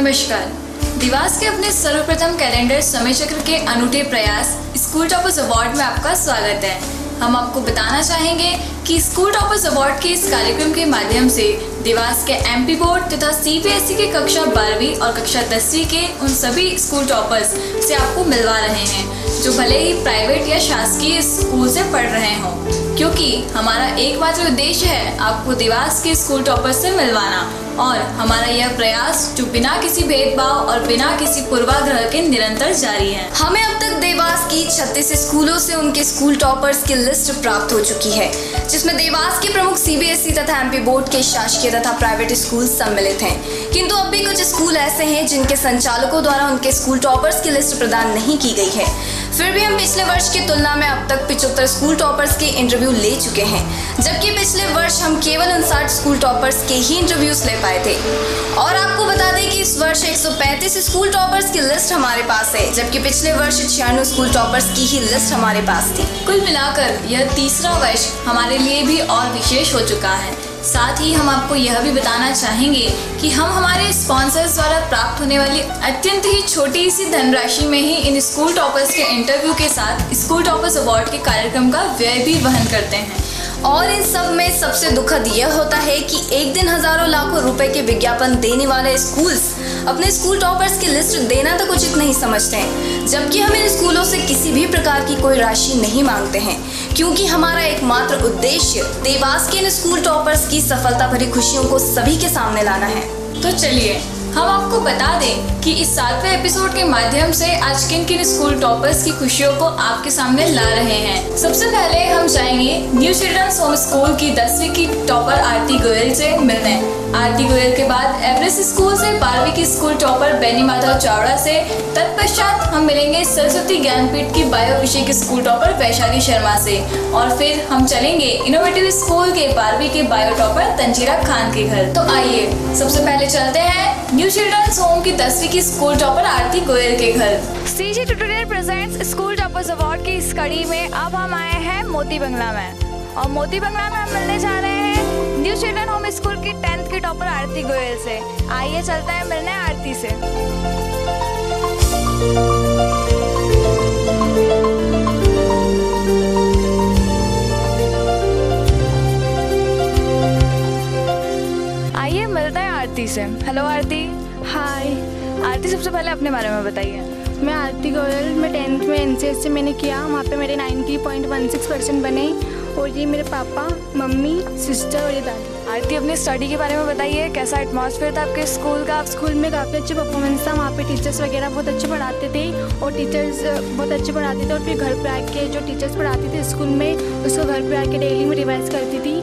नमस्कार। दिवास के अपने सर्वप्रथम कैलेंडर समय चक्र के अनूठे प्रयास स्कूल टॉपर्स अवार्ड में आपका स्वागत है। हम आपको बताना चाहेंगे कि स्कूल टॉपर्स अवार्ड के इस कार्यक्रम के माध्यम से देवास के एमपी बोर्ड तथा सीबीएसई के कक्षा 12वीं और कक्षा 10वीं के उन सभी स्कूल टॉपर्स से आपको मिलवा रहे हैं जो भले ही प्राइवेट या शासकीय स्कूल से पढ़ रहे हों, क्योंकि हमारा एकमात्र उद्देश्य है आपको देवास के स्कूल टॉपर्स से मिलवाना। और हमारा यह प्रयास जो बिना किसी भेदभाव और बिना किसी पूर्वाग्रह के निरंतर जारी है। हमें अब तक देवास की 36 स्कूलों से उनके स्कूल टॉपर्स की लिस्ट प्राप्त हो चुकी है, जिसमें देवास के प्रमुख सीबीएसई तथा एमपी बोर्ड के शासकीय तथा प्राइवेट स्कूल सम्मिलित हैं। किंतु अब भी कुछ स्कूल ऐसे हैं जिनके संचालकों द्वारा उनके स्कूल टॉपर्स की लिस्ट प्रदान नहीं की गई है। फिर भी हम पिछले वर्ष की तुलना में अब तक 75 स्कूल टॉपर्स के इंटरव्यू ले चुके हैं, जबकि पिछले वर्ष हम केवल 59 स्कूल टॉपर्स के ही इंटरव्यूज ले पाए थे। और आपको बता दें कि इस वर्ष 135 स्कूल टॉपर्स की लिस्ट हमारे पास है, जबकि पिछले वर्ष 96 स्कूल टॉपर्स की ही लिस्ट हमारे पास थी। कुल मिलाकर यह तीसरा वर्ष हमारे लिए भी और विशेष हो चुका है। साथ ही हम आपको यह भी बताना चाहेंगे कि हम हमारे स्पॉन्सर्स द्वारा प्राप्त होने वाली अत्यंत ही छोटी सी धनराशि में ही इन स्कूल टॉपर्स के इंटरव्यू के साथ स्कूल टॉपर्स अवार्ड के कार्यक्रम का व्यय भी वहन करते हैं। और इन सब में सबसे दुखद यह होता है कि एक दिन हजारों लाखों रुपए के विज्ञापन देने वाले स्कूल्स अपने स्कूल टॉपर्स की लिस्ट देना तक उचित नहीं समझते हैं, जबकि हम इन स्कूलों से किसी भी प्रकार की कोई राशि नहीं मांगते हैं, क्योंकि हमारा एकमात्र उद्देश्य देवास के इन स्कूल टॉपर्स की सफलता भरी खुशियों को सभी के सामने लाना है। तो चलिए हम आपको बता दें कि इस 7वें एपिसोड के माध्यम से आज किन किन स्कूल टॉपर्स की खुशियों को आपके सामने ला रहे हैं। सबसे पहले हम जाएंगे न्यू चिल्ड्रंस होम स्कूल की 10वीं की टॉपर आरती गोयल से मिलने। आरती गोयल के बाद एवरेस्ट स्कूल से 12वीं की स्कूल टॉपर बेनी माधव चावड़ा से। तत्पश्चात हम मिलेंगे सरस्वती ज्ञानपीठ की बायो विषय की स्कूल टॉपर वैशाली शर्मा से। और फिर हम चलेंगे इनोवेटिव स्कूल के 12वीं के बायो टॉपर तंजीरा खान के घर। तो आइए सबसे पहले चलते हैं न्यू चिल्ड्रंस होम की 10वीं की स्कूल टॉपर आरती गोयल के घर। CG tutorial presents school toppers award की इस कड़ी में अब हम आए हैं मोती बंगला में। और मोती बंगला में हम मिलने जा रहे हैं न्यू चिल्ड्रन होम स्कूल की 10th की टॉपर आरती गोयल से। आइए चलते हैं मिलने आरती से। आइए मिलते हैं आरती से। हेलो आरती। हाय। आरती, सबसे पहले अपने बारे में बताइए। मैं आरती गोयल, मैं 10th में एनसीएस से मैंने किया, वहाँ पे मेरे 90.16% बने। और ये मेरे पापा, मम्मी, सिस्टर और ये दादी। आरती, अपनी स्टडी के बारे में बताइए, कैसा एटमॉस्फेयर था आपके स्कूल का? स्कूल में काफ़ी अच्छे परफॉर्मेंस था, वहाँ पे टीचर्स वगैरह बहुत अच्छे पढ़ाते थे और टीचर्स बहुत अच्छे पढ़ाते थे। और फिर घर पे आके जो टीचर्स पढ़ाते थे स्कूल में, उसको घर पे आके डेली में रिवाइज करती थी।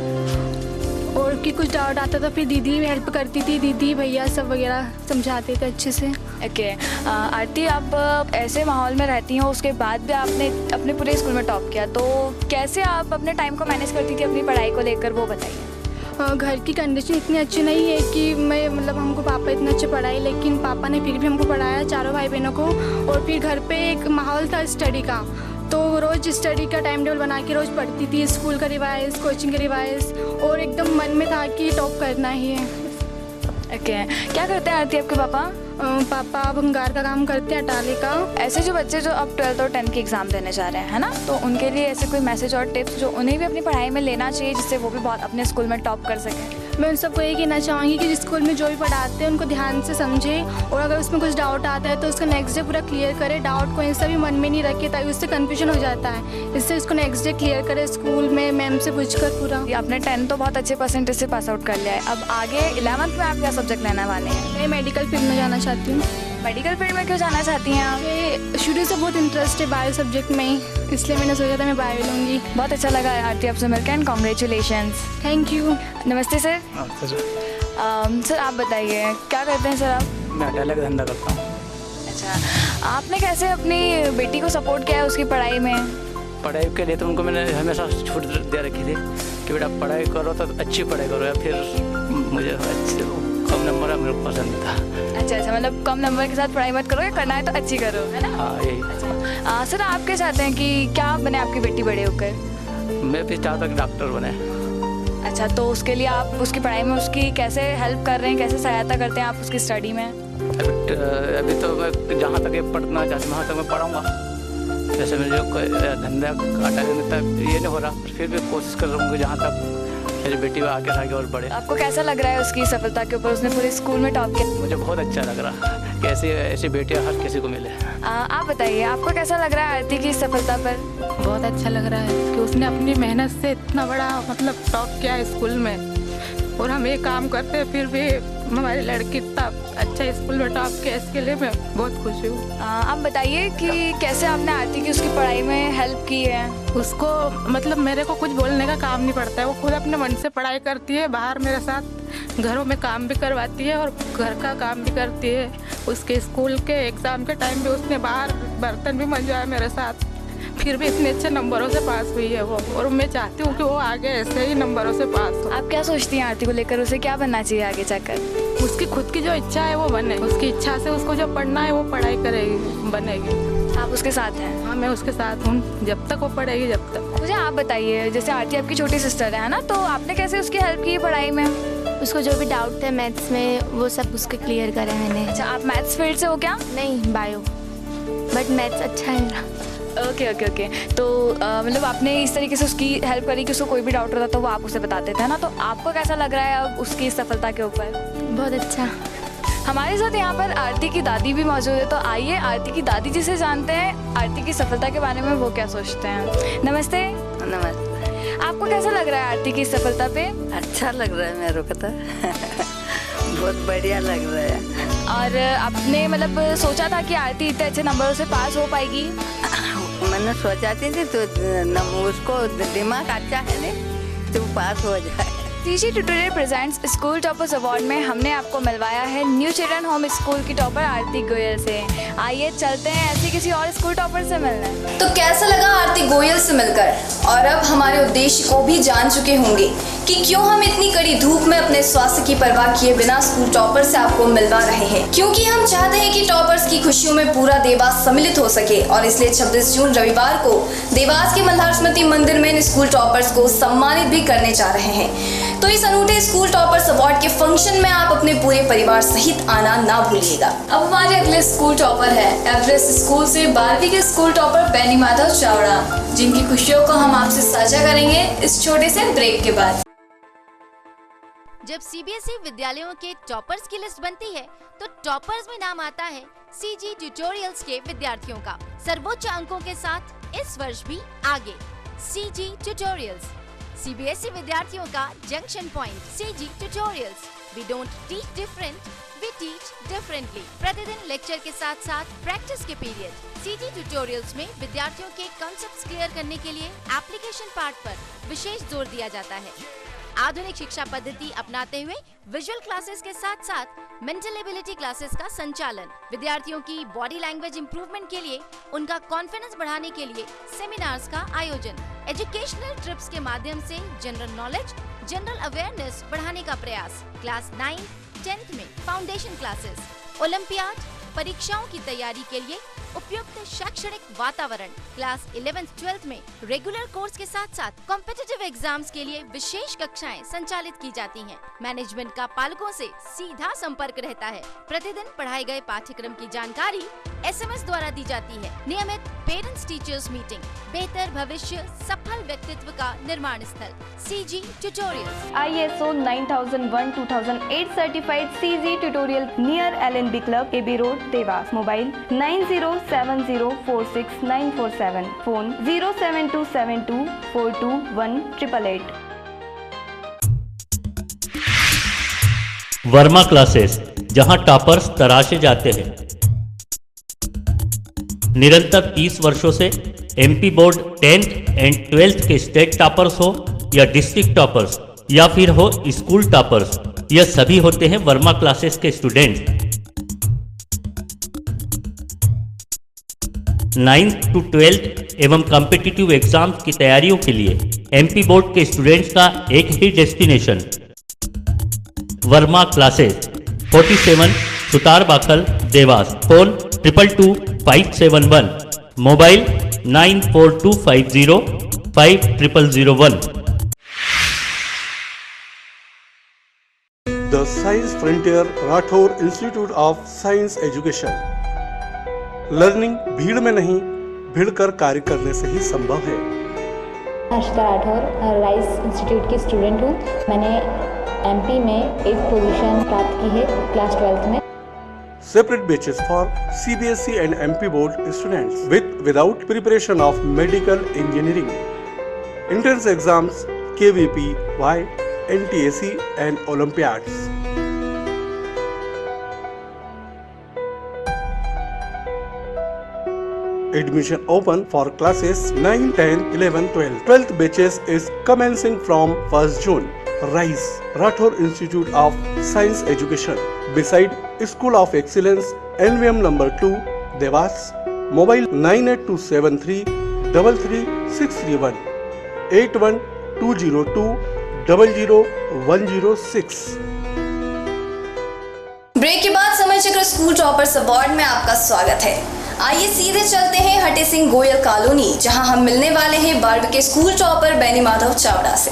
और कि कुछ डाउट आता था फिर दीदी हेल्प करती थी, दीदी भैया सब वगैरह समझाते थे अच्छे से। ओके आरती, आप ऐसे माहौल में रहती हो, उसके बाद भी आपने अपने पूरे स्कूल में टॉप किया, तो कैसे आप अपने टाइम को मैनेज करती थी अपनी पढ़ाई को लेकर, वो बताइए। घर की कंडीशन इतनी अच्छी नहीं है कि मैं हमको पापा इतना अच्छे पढ़ाए, लेकिन पापा ने फिर भी हमको पढ़ाया, चारों भाई बहनों को। और फिर घर पे एक माहौल था स्टडी का, तो रोज़ स्टडी का टाइम टेबल बना के रोज़ पढ़ती थी, स्कूल का रिवाइज, कोचिंग का रिवाइज, और एकदम मन में था कि टॉप करना ही है। ओके क्या करते हैं आरती आपके पापा? पापा भंगार का काम करते हैं, अटाले का। ऐसे जो बच्चे जो अब 12th और 10th की एग्ज़ाम देने जा रहे हैं, है ना, तो उनके लिए ऐसे कोई मैसेज और टिप्स जो उन्हें भी अपनी पढ़ाई में लेना चाहिए, जिससे वो भी बहुत अपने स्कूल में टॉप कर सकें? मैं उन सबको ये कहना चाहूँगी कि जिस स्कूल में जो भी पढ़ाते हैं उनको ध्यान से समझे, और अगर उसमें कुछ डाउट आता है तो उसका नेक्स्ट डे पूरा क्लियर करे। डाउट को ऐसा भी मन में नहीं रखे ताकि उससे कन्फ्यूजन हो जाता है, इससे उसको नेक्स्ट डे क्लियर करे स्कूल में मैम से पूछकर पूरा। आपने 10th तो बहुत अच्छे परसेंटेज से पास आउट कर लिया है, अब आगे 11th में आप क्या सब्जेक्ट लेने वाले हैं? मैं मेडिकल फील्ड में जाना चाहती हूँ। मेडिकल फील्ड में क्यों जाना चाहती हैं आप? मुझे शुरू से बहुत इंटरेस्ट है बायो सब्जेक्ट में, इसलिए मैंने सोचा था मैं बायो लूँगी। बहुत अच्छा लगा आरती आपसे मिलकर, एंड कॉन्ग्रेचुलेशंस। Thank you. नमस्ते सर। सर आप बताइए क्या करते हैं सर आप? मैं अटाले का धंधा करता हूँ। अच्छा, आपने कैसे अपनी बेटी को सपोर्ट किया है उसकी पढ़ाई में? पढ़ाई के लिए तो उनको मैंने हमेशा छूट दे रखी थी कि बेटा पढ़ाई करो तो अच्छी पढ़ाई करो, या फिर मुझे अच्छे कम नंबर मेरे को पसंद था। अच्छा, मतलब कम नंबर के साथ पढ़ाई मत करो, या करना है तो अच्छी करो, है ना? हाँ यही। अच्छा सर, आप क्या चाहते हैं कि क्या बने आपकी बेटी बड़े होकर? मैं भी चाहता कि डॉक्टर बने। अच्छा, तो उसके लिए आप उसकी पढ़ाई में उसकी कैसे हेल्प कर रहे हैं, कैसे सहायता करते हैं आप उसकी स्टडी में? अभी तो मैं जहाँ तक ये पढ़ना चाहती हूँ वहाँ तक मैं पढ़ूँगा। जैसे मुझे कोई धंधा काटा ये नहीं हो रहा, फिर भी कोशिश कर रहा हूँ जहाँ तक मेरी बेटी आगे और बढ़े। आपको कैसा लग रहा है उसकी सफलता के ऊपर? उसने पूरे स्कूल में टॉप किया। मुझे बहुत अच्छा लग रहा है कि ऐसी बेटियाँ हर किसी को मिले। आप बताइए, आपको कैसा लग रहा है आरती की सफलता पर? बहुत अच्छा लग रहा है कि उसने अपनी मेहनत से इतना बड़ा मतलब टॉप किया स्कूल में, और हम ये काम करते हैं फिर भी हमारी लड़की इतना अच्छा स्कूल में टॉप किया, इसके लिए मैं बहुत खुश हूँ। आप बताइए कि कैसे आपने आरती की उसकी पढ़ाई में हेल्प की है? उसको मतलब मेरे को कुछ बोलने का काम नहीं पड़ता है, वो खुद अपने मन से पढ़ाई करती है, बाहर मेरे साथ घरों में काम भी करवाती है और घर का काम भी करती है। उसके स्कूल के एग्ज़ाम के टाइम भी उसने बाहर बर्तन भी मंजवाया मेरे साथ, फिर भी इतने अच्छे नंबरों से पास हुई है वो, और मैं चाहती हूँ कि वो आगे ऐसे ही नंबरों से पास हो। आप क्या सोचती हैं आरती को लेकर? उसे क्या बनना चाहिए आगे जाकर? उसकी खुद की जो इच्छा है वो बने, उसकी इच्छा से उसको जो पढ़ना है वो पढ़ाई करेगी, बनेगी। आप उसके साथ हैं? हाँ, मैं उसके साथ हूँ जब तक वो पढ़ेगी, जब तक। मुझे आप बताइए, जैसे आरती आपकी छोटी सिस्टर है ना, तो आपने कैसे उसकी हेल्प की पढ़ाई में? उसको जो भी डाउट थे मैथ्स में वो सब उसके क्लियर करे मैंने। अच्छा, आप मैथ्स फील्ड से हो क्या? नहीं, बायो, बट मैथ्स अच्छा है मेरा। ओके। तो मतलब आपने इस तरीके से उसकी हेल्प करी कि उसको कोई भी डाउट होता तो वो आप उसे बताते थे ना, तो आपको कैसा लग रहा है अब उसकी सफलता के ऊपर? बहुत अच्छा। हमारे साथ यहाँ पर आरती की दादी भी मौजूद है, तो आइए आरती की दादी जी से जानते हैं आरती की सफलता के बारे में वो क्या सोचते हैं। नमस्ते। नमस्ते। आपको कैसा लग रहा है आरती की सफलता पे? अच्छा लग रहा है मेरे को तो बहुत बढ़िया लग रहा है। और आपने मतलब सोचा था कि आरती इतने अच्छे नंबरों से पास हो पाएगी? मैंने सोचा थी तो उसको दिमाग अच्छा है नहीं तो पास हो जाए। CG tutorial presents school toppers award में हमने आपको मिलवाया है न्यू चिल्ड्रन होम स्कूल की टॉपर आरती गोयल से। आइए चलते हैं ऐसे किसी और स्कूल टॉपर से मिलने। तो कैसा लगा आरती गोयल से मिलकर? और अब हमारे उद्देश्य को भी जान चुके होंगे कि क्यों हम इतनी कड़ी धूप में अपने स्वास्थ्य की परवाह किए बिना स्कूल टॉपर से आपको मिलवा रहे हैं, क्योंकि हम चाहते हैं कि टॉपर्स की खुशियों में पूरा देवास सम्मिलित हो सके, और इसलिए 26 जून रविवार को देवास के मल्हार स्मृति मंदिर में इन स्कूल टॉपर्स को सम्मानित भी करने जा रहे हैं। तो इस अनूठे स्कूल टॉपर्स अवार्ड के फंक्शन में आप अपने पूरे परिवार सहित आना ना भूलिएगा। अब हमारे अगले स्कूल टॉपर है एवरेस्ट स्कूल से 12वीं के स्कूल टॉपर बैनी माधव चावड़ा, जिनकी खुशियों को हम आपसे साझा करेंगे इस छोटे से ब्रेक के बाद। जब सीबीएसई विद्यालयों के टॉपर्स की लिस्ट बनती है तो टॉपर्स में नाम आता है सीजी ट्यूटोरियल्स के विद्यार्थियों का। सर्वोच्च अंकों के साथ इस वर्ष भी आगे सीजी ट्यूटोरियल्स, सीबीएसई विद्यार्थियों का junction point. CG tutorials, we don't teach different, we teach differently. प्रतिदिन लेक्चर के साथ साथ प्रैक्टिस के पीरियड। सीजी ट्यूटोरियल्स में विद्यार्थियों के कॉन्सेप्ट्स क्लियर करने के लिए एप्लीकेशन पार्ट पर विशेष जोर दिया जाता है। आधुनिक शिक्षा पद्धति अपनाते हुए विजुअल क्लासेस के साथ साथ मेंटल एबिलिटी क्लासेस का संचालन। विद्यार्थियों की बॉडी लैंग्वेज इंप्रूवमेंट के लिए, उनका कॉन्फिडेंस बढ़ाने के लिए सेमिनार्स का आयोजन। एजुकेशनल ट्रिप्स के माध्यम से जनरल नॉलेज, जनरल अवेयरनेस बढ़ाने का प्रयास। क्लास 9, 10th में फाउंडेशन क्लासेस। ओलंपियाड परीक्षाओं की तैयारी के लिए उपयुक्त शैक्षणिक वातावरण। क्लास 11th 12th में रेगुलर कोर्स के साथ साथ कॉम्पिटिटिव एग्जाम्स के लिए विशेष कक्षाएं संचालित की जाती हैं। मैनेजमेंट का पालकों से सीधा संपर्क रहता है। प्रतिदिन पढ़ाए गए पाठ्यक्रम की जानकारी SMS द्वारा दी जाती है। नियमित पेरेंट्स टीचर्स मीटिंग, बेहतर भविष्य, सफल व्यक्तित्व का निर्माण स्थल। CG tutorials, ISO 9001:2008 certified CG tutorial near LNB club, AB road, Dewas. Mobile 9070469947, phone 07272421888। Verma classes, जहां टॉपर्स तराशे जाते हैं। निरंतर 30 वर्षों से MP board 10th and 12th के स्टेट टॉपर्स हो या डिस्ट्रिक्ट टॉपर्स या फिर हो स्कूल टॉपर्स, यह सभी होते हैं वर्मा क्लासेस के स्टूडेंट। 9th to 12th एवं कॉम्पिटिटिव एग्जाम्स की तैयारियों के लिए MP बोर्ड के स्टूडेंट्स का एक ही destination, Verma classes, 47 Sutar Bakhal, Dewas. Phone 222571, mobile 9425050001। The science frontier Rathore institute of science education. Learning भीड़ में नहीं, भिड़ कर कार्य करने से ही संभव है। हर्षिता राठौर राइस इंस्टीट्यूट की स्टूडेंट हूँ। मैंने एमपी में 8th पोजीशन प्राप्त की है क्लास 12th में। Separate batches for CBSE and MP board students with without preparation of medical engineering. Entrance exams, KVP, Y, NTAC and Olympiads. Admission open for classes 9, 10, 11, 12. 12th batches is commencing from 1st June. RISE, Rathore Institute of Science Education, beside School of Excellence, NVM number 2, Devas. Mobile 98273 33631 81202 00106। Break के बाद समय चक्र school toppers award में आपका स्वागत है। आइए सीधे चलते हैं हटे सिंह गोयल कॉलोनी, जहां हम मिलने वाले हैं बार्ब के स्कूल टॉपर बेनी माधव चावड़ा से।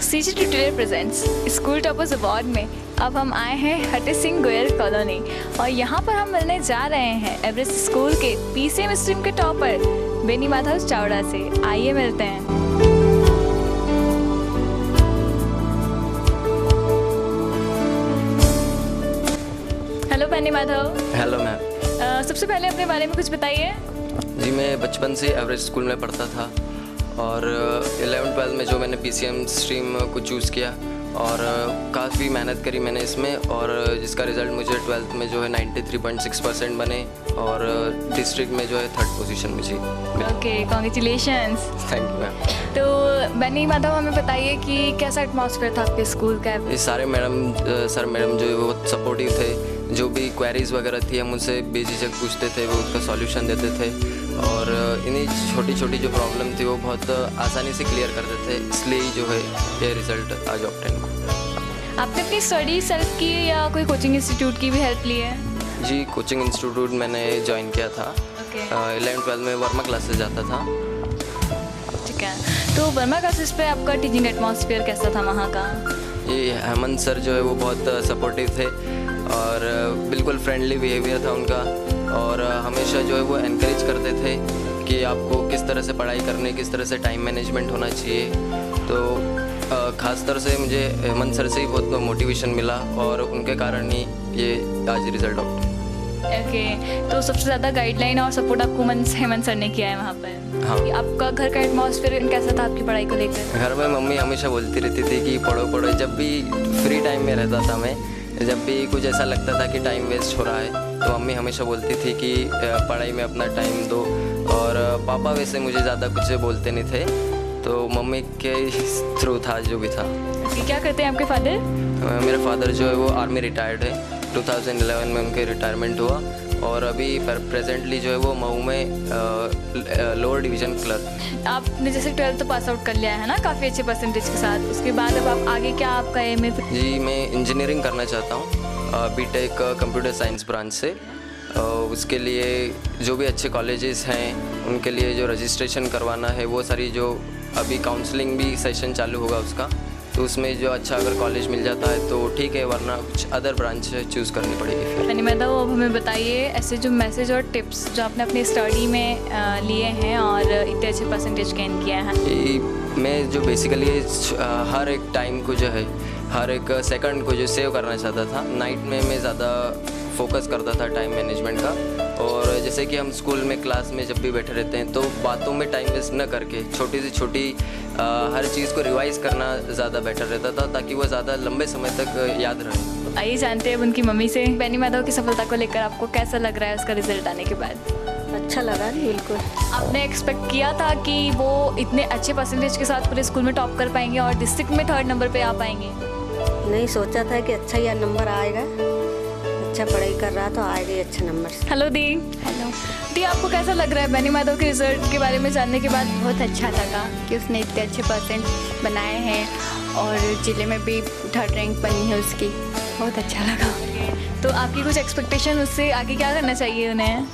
CG tutorial presents school toppers award में अब हम आए हैं हटे सिंह गोयल कॉलोनी और यहाँ पर हम मिलने जा रहे हैं एवरेस्ट स्कूल के पीसीएम स्ट्रीम के टॉपर बेनी माधव चावड़ा से। आइए मिलते हैं। Hello Beni Madhav. Hello ma'am. सबसे पहले अपने बारे में कुछ बताइए। जी मैं बचपन से एवरेस्ट स्कूल में पढ़ता था और 11th-12th में जो मैंने पीसीएम स्ट्रीम को चूज़ किया और काफ़ी मेहनत करी मैंने इसमें और जिसका रिज़ल्ट मुझे 12th में जो है 93.6% बने और डिस्ट्रिक्ट में जो है 3rd पोजीशन मुझे। Okay, congratulations. Thank you ma'am. तो बेनी माधव हमें बताइए कि कैसा एटमॉस्फेयर था आपके स्कूल का? ये सारे सर मैडम जो है वो सपोर्टिव थे। जो भी क्वेरीज वगैरह थी हम उनसे बेझिझक पूछते थे, वो उसका सॉल्यूशन देते थे और इन्हीं छोटी छोटी जो प्रॉब्लम थी वो बहुत आसानी से क्लियर करते थे, इसलिए जो है ये रिज़ल्ट आज ऑब्टेन हुआ। आपने अपनी स्टडी सेल्फ की या कोई कोचिंग इंस्टीट्यूट की भी हेल्प ली है? जी कोचिंग इंस्टीट्यूट मैंने ज्वाइन किया था। 11th-12th में वर्मा क्लासेस जाता था। ठीक है, तो वर्मा क्लासेस पे आपका टीचिंग एटमॉस्फेयर कैसा था वहाँ का? ये हेमंत सर जो है वो बहुत सपोर्टिव थे और बिल्कुल फ्रेंडली बिहेवियर था उनका और हमेशा जो है वो एनकरेज करते थे कि आपको किस तरह से पढ़ाई करनी, किस तरह से टाइम मैनेजमेंट होना चाहिए। तो ख़ास तौर से मुझे हेमंत सर से ही बहुत मोटिवेशन मिला और उनके कारण ही ये आज रिजल्ट आउट। ओके, तो सबसे ज़्यादा गाइडलाइन और सपोर्ट आपको हेमंत सर ने किया है वहाँ पर? हाँ। आपका घर का एटमॉस्फेयर कैसा था आपकी पढ़ाई को लेकर? घर में मम्मी हमेशा बोलती रहती थी कि पढ़ो पढ़ो। जब भी फ्री टाइम में रहता था मैं, जब भी कुछ ऐसा लगता था कि टाइम वेस्ट हो रहा है तो मम्मी हमेशा बोलती थी कि पढ़ाई में अपना टाइम दो और पापा वैसे मुझे ज़्यादा कुछ बोलते नहीं थे, तो मम्मी के थ्रू था जो भी था। क्या करते हैं आपके फादर? मेरे फादर जो है वो आर्मी रिटायर्ड है। 2011 में उनके रिटायरमेंट हुआ और अभी प्रेजेंटली जो है वो मऊ में लोअर डिवीज़न क्लर्क। आपने जैसे 12th तो पास आउट कर लिया है ना काफ़ी अच्छे परसेंटेज के साथ, उसके बाद अब आप आगे क्या आपका एम है? जी मैं इंजीनियरिंग करना चाहता हूँ, बीटेक कंप्यूटर साइंस ब्रांच से। उसके लिए जो भी अच्छे कॉलेजेस हैं उनके लिए जो रजिस्ट्रेशन करवाना है वो सारी, जो अभी काउंसलिंग भी सेशन चालू होगा उसका, तो उसमें जो अच्छा अगर कॉलेज मिल जाता है तो ठीक है, वरना कुछ अदर ब्रांच चूज़ करनी पड़ेगी फिर। यानी मतलब अब हमें बताइए ऐसे जो मैसेज और टिप्स जो आपने अपनी स्टडी में लिए हैं और इतने अच्छे परसेंटेज गेन किया है। मैं जो बेसिकली हर एक टाइम को जो है, हर एक सेकंड को जो सेव करना चाहता था। नाइट में मैं ज़्यादा फोकस करता था टाइम मैनेजमेंट का, और जैसे कि हम स्कूल में क्लास में जब भी बैठे रहते हैं तो बातों में टाइम वेस्ट न करके छोटी से छोटी हर चीज़ को रिवाइज करना ज़्यादा बेटर रहता था, ताकि वो ज़्यादा लंबे समय तक याद रहे। आइए जानते हैं उनकी मम्मी से। बेनी माधव की सफलता को लेकर आपको कैसा लग रहा है उसका रिजल्ट आने के बाद? अच्छा लगा, बिल्कुल। आपने एक्सपेक्ट किया था कि वो इतने अच्छे परसेंटेज के साथ पूरे स्कूल में टॉप कर पाएंगे और डिस्ट्रिक्ट में 3rd नंबर पे आ पाएंगे? नहीं सोचा था कि अच्छा यह नंबर आएगा, अच्छा पढ़ाई कर रहा तो आएगा ही अच्छे नंबर से। हेलो दी। हेलो दी, आपको कैसा लग रहा है बेनी माधव के रिजल्ट के बारे में जानने के बाद? बहुत अच्छा लगा कि उसने इतने अच्छे परसेंट बनाए हैं और ज़िले में भी 3rd रैंक बनी है उसकी, बहुत अच्छा लगा। तो आपकी कुछ एक्सपेक्टेशन उससे आगे क्या करना चाहिए उन्हें?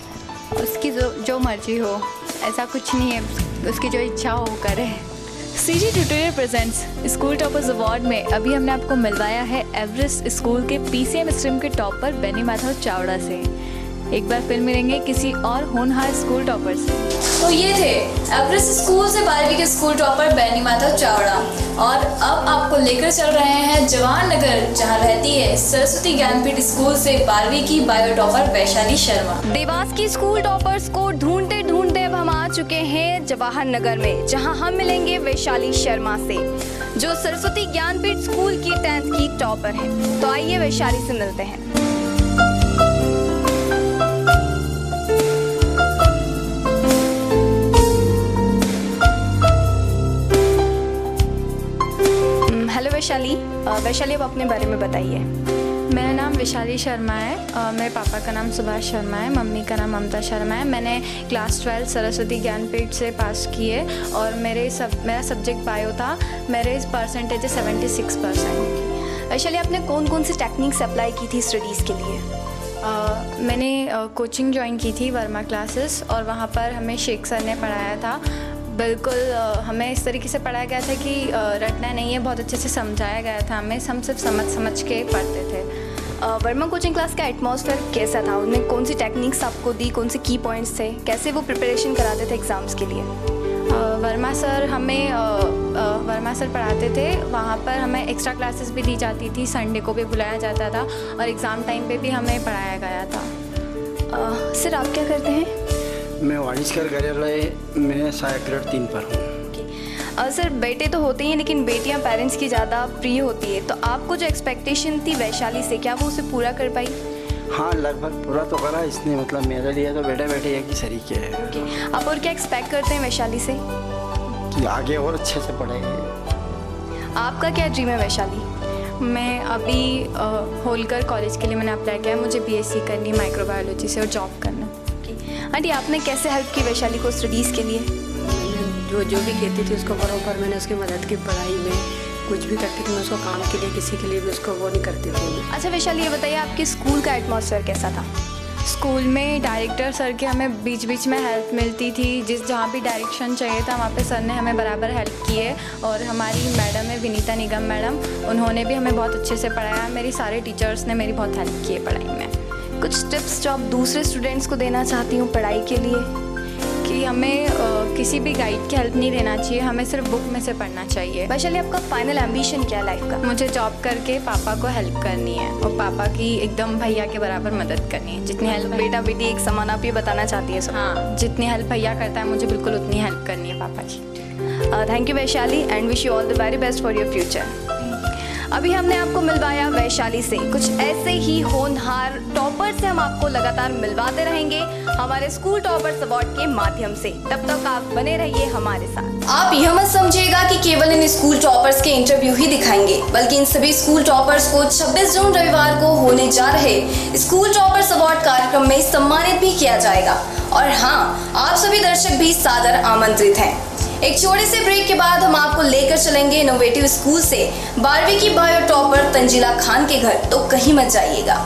उसकी जो मर्जी हो, ऐसा कुछ नहीं है, उसकी जो इच्छा हो वो करे। CG tutorial presents school toppers award में अभी हमने आपको मिलवाया है एवरेस्ट स्कूल के पीसीएम स्ट्रीम के टॉपर बेनी माधव चावड़ा से। एक बार फिर मिलेंगे किसी और होनहार स्कूल टॉपर से। तो ये थे एवरेस्ट स्कूल से 12वीं के स्कूल टॉपर बेनी माधव चावड़ा। और अब आपको लेकर चल रहे हैं जवाहर नगर, जहाँ रहती है सरस्वती ज्ञानपीठ स्कूल से 12वीं की बायो टॉपर वैशाली शर्मा। देवास की स्कूल टॉपर्स को ढूंढते ढूंढते अब हम आ चुके हैं जवाहर नगर में, जहां हम मिलेंगे वैशाली शर्मा से, जो सरस्वती ज्ञानपीठ स्कूल की 10th की टॉपर है। तो आइए वैशाली से मिलते हैं। हेलो वैशाली, अब अपने बारे में बताइए। मेरा नाम वैशाली शर्मा है। मेरे पापा का नाम सुभाष शर्मा है, मम्मी का नाम ममता शर्मा है। मैंने क्लास 12 सरस्वती ज्ञानपीठ से पास की है और मेरा सब्जेक्ट बायो था। मेरे परसेंटेज है 76%। वैशाली, आपने कौन कौन सी टेक्निक्स अप्लाई की थी स्टडीज़ के लिए? मैंने कोचिंग ज्वाइन की थी, वर्मा क्लासेस, और वहाँ पर हमें शेख सर ने पढ़ाया था। बिल्कुल हमें इस तरीके से पढ़ाया गया था कि रटना नहीं है, बहुत अच्छे से समझाया गया था हमें। हम सिर्फ समझ के पढ़ते थे। वर्मा कोचिंग क्लास का एटमॉस्फेयर कैसा था? उनमें कौन सी टेक्निक्स आपको दी, कौन से की पॉइंट्स थे, कैसे वो प्रिपरेशन कराते थे एग्ज़ाम्स के लिए? वर्मा सर पढ़ाते थे। वहाँ पर हमें एक्स्ट्रा क्लासेस भी दी जाती थी, संडे को भी बुलाया जाता था और एग्ज़ाम टाइम पे भी हमें पढ़ाया गया था। सर, आप क्या करते हैं? मैं वाणिज्यकर कार्यालय में सहायक ग्रेड 3 पर हूँ। सर, बेटे तो होते ही हैं, लेकिन बेटियां पेरेंट्स की ज़्यादा प्रिय होती है। तो आपको जो एक्सपेक्टेशन थी वैशाली से, क्या वो उसे पूरा कर पाई? हाँ, लगभग पूरा तो करा इसने। मतलब मेरे लिए तो बेटे एक ही सरीके है। आप और क्या एक्सपेक्ट करते हैं वैशाली से? कि आगे और अच्छे से पढ़ेंगे। आपका क्या ड्रीम है वैशाली? मैं अभी होलकर कॉलेज के लिए मैंने अप्लाई किया है। मुझे बीएससी करनी है माइक्रोबायोलॉजी से और जॉब करना। आंटी, आपने कैसे हेल्प की वैशाली को स्टडीज़ के लिए? जो भी कहती थी उसको बराबर मैंने उसकी मदद की। पढ़ाई में कुछ भी करती थी मैं उसको, काम के लिए किसी के लिए भी उसको वो नहीं करती थी। अच्छा वैशाली, ये बताइए आपके स्कूल का एटमॉस्फेयर कैसा था? स्कूल में डायरेक्टर सर के हमें बीच बीच में हेल्प मिलती थी। जहाँ भी डायरेक्शन चाहिए था वहाँ पे सर ने हमें बराबर हेल्प की है। और हमारी मैडम है विनीता निगम मैडम, उन्होंने भी हमें बहुत अच्छे से पढ़ाया। मेरी सारे टीचर्स ने मेरी बहुत हेल्प की है पढ़ाई में। कुछ टिप्स जो आप दूसरे स्टूडेंट्स को देना चाहती हूँ पढ़ाई के लिए? कि हमें किसी भी गाइड की हेल्प नहीं लेना चाहिए, हमें सिर्फ बुक में से पढ़ना चाहिए। वैशाली, आपका फाइनल एम्बिशन क्या है लाइफ का? मुझे जॉब करके पापा को हेल्प करनी है और पापा की एकदम भैया के बराबर मदद करनी है। जितनी हेल्प बेटा बेटी एक समान, आप ये बताना चाहती है? हाँ, जितनी हेल्प भैया करता है मुझे बिल्कुल उतनी हेल्प करनी है पापा की। Thank you Vaishali and wish you all the very best for your future. अभी हमने आपको मिलवाया वैशाली से। कुछ ऐसे ही होनहार टॉपर से हम आपको लगातार मिलवाते रहेंगे हमारे स्कूल टॉपर्स अवार्ड के माध्यम से। तब तक आप बने रहिए हमारे साथ। आप यह मत समझिएगा कि केवल इन स्कूल टॉपर्स के इंटरव्यू ही दिखाएंगे, बल्कि इन सभी स्कूल टॉपर्स को 26 जून रविवार को होने जा रहे स्कूल टॉपर्स अवार्ड कार्यक्रम में सम्मानित भी किया जाएगा। और हाँ, आप सभी दर्शक भी सादर आमंत्रित हैं। एक छोटे से ब्रेक के बाद हम आपको लेकर चलेंगे इनोवेटिव स्कूल से 12वीं की बायो टॉपर तंजीला खान के घर। तो कहीं मत जाइएगा।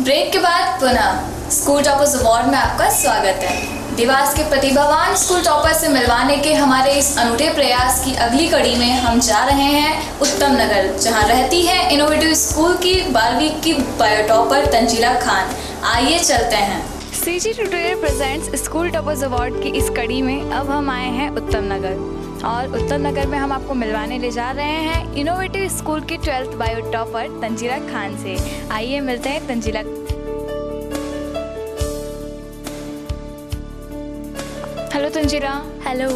ब्रेक के बाद पुनः स्कूल टॉपर्स अवार्ड में आपका स्वागत है। देवास के प्रतिभावान स्कूल टॉपर से मिलवाने के हमारे इस अनूठे प्रयास की अगली कड़ी में हम जा रहे हैं उत्तम नगर, जहां रहती है इनोवेटिव स्कूल की 12वीं की बायो टॉपर तंजीला खान। आइए चलते हैं। CG tutorial presents school toppers award की इस कड़ी में अब हम आए हैं उत्तम नगर, और उत्तम नगर में हम आपको मिलवाने ले जा रहे हैं इनोवेटिव स्कूल की 12th bio topper Tanzila Khan से। आइए मिलते हैं तंजीला। हेलो तंजीला। हेलो।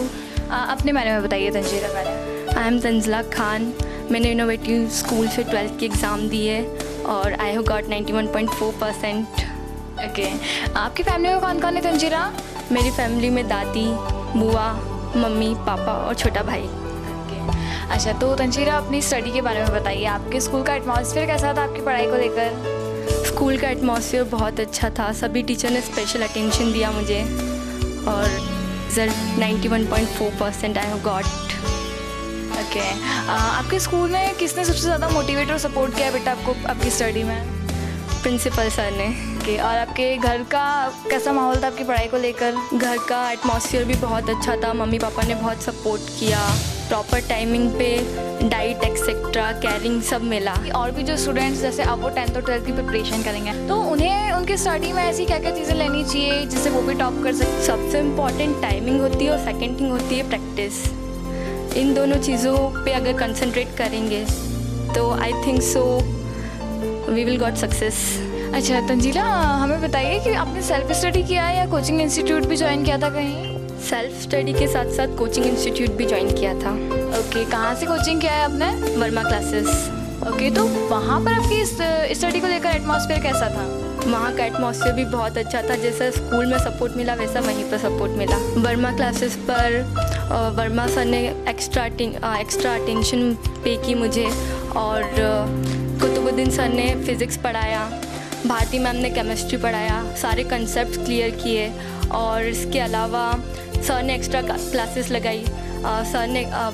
अपने बारे में बताइए तंजीला। पहले आई एम तंजीला खान। मैंने इनोवेटिव स्कूल से 12th की एग्ज़ाम दी है और आई हैव गॉट 91.4%। ओके, आपकी फैमिली में कौन कौन है तंजीला? मेरी फैमिली में दादी, बुआ, मम्मी, पापा और छोटा भाई। अच्छा, तो तंजीला अपनी स्टडी के बारे में बताइए। आपके स्कूल का एटमॉस्फेयर कैसा था आपकी पढ़ाई को लेकर? स्कूल का एटमॉस्फेयर बहुत अच्छा था। सभी टीचर ने स्पेशल अटेंशन दिया मुझे और result 91.4% I have got. Okay, आपके स्कूल में किसने सबसे ज़्यादा मोटिवेट और सपोर्ट किया बेटा आपको आपकी स्टडी में? प्रिंसिपल सर ने। ओके, और आपके घर का कैसा माहौल था आपकी पढ़ाई को लेकर? घर का एटमॉस्फेयर भी बहुत अच्छा था। मम्मी पापा ने बहुत सपोर्ट किया। प्रॉपर टाइमिंग पे डाइट एक्सेट्रा केयरिंग सब मिला। और भी जो स्टूडेंट्स जैसे अब वो 10th और 12th की प्रिपरेशन करेंगे तो उन्हें उनकी स्टडी में ऐसी क्या क्या चीज़ें लेनी चाहिए जिससे वो भी टॉप कर सकें? सबसे इम्पॉर्टेंट टाइमिंग होती है और सेकेंड थिंग होती है प्रैक्टिस। इन दोनों चीज़ों पे अगर कंसंट्रेट करेंगे तो I think so we will got success. अच्छा तंजीला, हमें बताइए कि आपने सेल्फ स्टडी किया है या कोचिंग इंस्टीट्यूट भी ज्वाइन किया था कहीं? सेल्फ स्टडी के साथ साथ कोचिंग इंस्टीट्यूट भी ज्वाइन किया था। ओके, कहाँ से कोचिंग किया है आपने? वर्मा क्लासेस। ओके, तो वहाँ पर आपकी स्टडी को लेकर एटमॉस्फेयर कैसा था? वहाँ का एटमॉस्फेयर भी बहुत अच्छा था। जैसा स्कूल में सपोर्ट मिला वैसा वहीं पर सपोर्ट मिला। वर्मा क्लासेस पर वर्मा सर ने एक्स्ट्रा अटेंशन पे की मुझे, और कुतुबुद्दीन सर ने फिज़िक्स पढ़ाया, भारती मैम ने केमिस्ट्री पढ़ाया, सारे कंसेप्ट क्लियर किए। और इसके अलावा सर ने एक्स्ट्रा क्लासेस लगाई।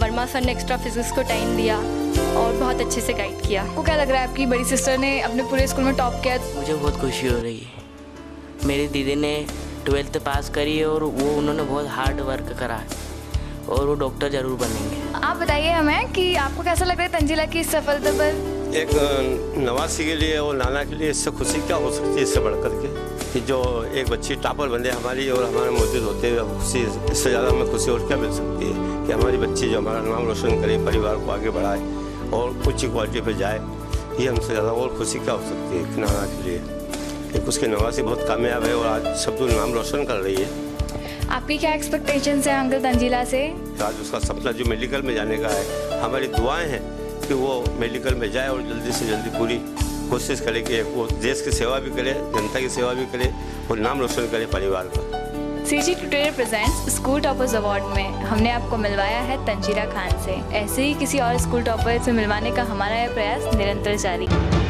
वर्मा सर ने एक्स्ट्रा फिजिक्स को टाइम दिया और बहुत अच्छे से गाइड किया। आपको क्या लग रहा है आपकी बड़ी सिस्टर ने अपने पूरे स्कूल में टॉप किया? मुझे बहुत खुशी हो रही है। मेरी दीदी ने 12th पास करी है और वो उन्होंने बहुत हार्ड वर्क करा है और वो डॉक्टर ज़रूर बनेंगे। आप बताइए हमें कि आपको कैसा लग रहा है तंजीला की सफलता पर? एक नवासी के लिए और नाना के लिए इससे खुशी क्या हो सकती है इससे बढ़ कर के, कि जो एक बच्ची टॉपर बने हमारी और हमारे मौजूद होते हुए खुशी, इससे ज़्यादा हमें खुशी और क्या मिल सकती है कि हमारी बच्ची जो हमारा नाम रोशन करे, परिवार को आगे बढ़ाए और उच्च क्वालिटी पे जाए। ये हमसे ज़्यादा और खुशी क्या हो सकती है नाना के लिए। एक उसके नवासी बहुत कामयाब है और आज सब लोग नाम रोशन कर रही है। आपकी क्या एक्सपेक्टेशंस हैं अंकल तंजीला से? आज उसका सपना जो मेडिकल में जाने का है, हमारी दुआएं हैं कि वो मेडिकल में जाए और जल्दी से जल्दी पूरी कोशिश करे कि वो देश की सेवा भी करे, जनता की सेवा भी करे और नाम रोशन करे परिवार का। CG tutorial presents school toppers award में हमने आपको मिलवाया है तंजीला खान से। ऐसे ही किसी और स्कूल टॉपर से मिलवाने का हमारा यह प्रयास निरंतर जारी है।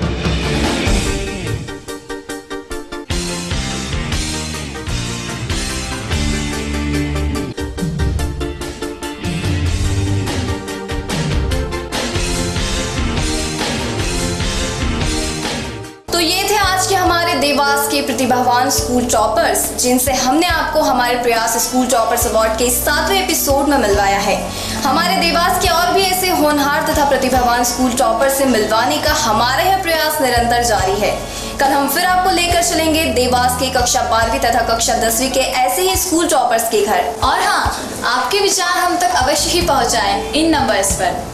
तो ये थे आज के हमारे देवास के प्रतिभावान स्कूल टॉपर्स, जिनसे हमने आपको हमारे प्रयास स्कूल टॉपर्स अवार्ड के 7वें एपिसोड में मिलवाया है। हमारे देवास के और भी ऐसे होनहार तथा प्रतिभावान स्कूल टॉपर्स से मिलवाने का हमारा यह प्रयास निरंतर जारी है। कल हम फिर आपको लेकर चलेंगे देवास के कक्षा 12वीं तथा कक्षा 10वीं के ऐसे ही स्कूल टॉपर्स के घर। और हाँ, आपके विचार हम तक अवश्य ही पहुँचाएं इन नंबर्स पर